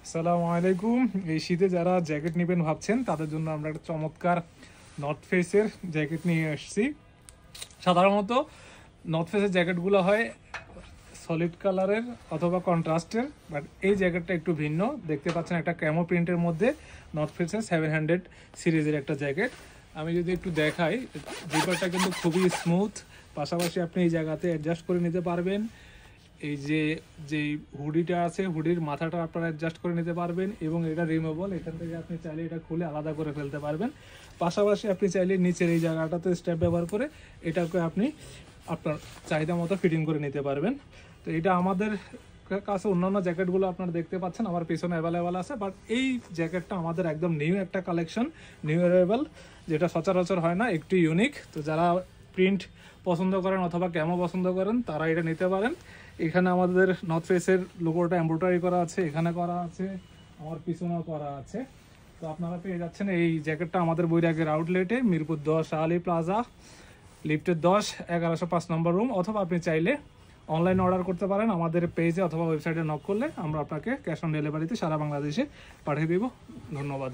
আসসালামু আলাইকুম। এই শীতে যারা জ্যাকেট নেবেন ভাবছেন তাদের জন্য আমরা একটা চমৎকার নর্থ ফেসের জ্যাকেট নিয়ে এসেছি। সাধারণত নর্থ ফেসের জ্যাকেটগুলো হয় সলিড কালারের অথবা কন্ট্রাস্টের, বাট এই জ্যাকেটটা একটু ভিন্ন। দেখতে পাচ্ছেন একটা ক্যামো প্রিন্টের মধ্যে নর্থ ফেসের 700 সিরিজের একটা জ্যাকেট। আমি যদি একটু দেখাই, জিপারটা কিন্তু খুবই স্মুথ, পাশাপাশি আপনি এই জায়গাতে অ্যাডজাস্ট করে নিতে পারবেন। এই যে হুডিটা আছে, হুডির মাথাটা আপনারা অ্যাডজাস্ট করে নিতে পারবেন এবং এটা রিমুভেবল। এখান থেকে আপনি চাইলে এটা খুলে আলাদা করে ফেলতে পারবেন। পাশাপাশি আপনি চাইলে নিচের এই জায়গাটাতে স্টেপ ব্যবহার করে এটাকে আপনি আপনার চাহিদা মতো ফিটিং করে নিতে পারবেন। তো এটা আমাদের কাছে অন্যান্য জ্যাকেটগুলো আপনারা দেখতে পাচ্ছেন আমার পিছনে অ্যাভেলেবেল আছে, বাট এই জ্যাকেটটা আমাদের একদম নিউ একটা কালেকশন, নিউ অ্যারাইভাল, যেটা সচরাচর হয় না, একটু ইউনিক। তো যারা প্রিন্ট পছন্দ করেন অথবা ক্যামো পছন্দ করেন তারা এটা নিতে পারেন। এখানে আমাদের নর্থ ফেসের লোগোটা এমব্রয়ডারি করা আছে, এখানে করা আছে, আমার পিছনেও করা আছে। তো আপনারা পেয়ে যাচ্ছেন এই জ্যাকেটটা আমাদের বৈরাগের আউটলেটে, মিরপুর 10 আলী প্লাজা, লিফটের 10, 1105 নম্বর রুম। অথবা আপনি চাইলে অনলাইন অর্ডার করতে পারেন আমাদের পেজে অথবা ওয়েবসাইটে নক করলে আমরা আপনাকে ক্যাশ অন ডেলিভারিতে সারা বাংলাদেশে পাঠিয়ে দেব। ধন্যবাদ।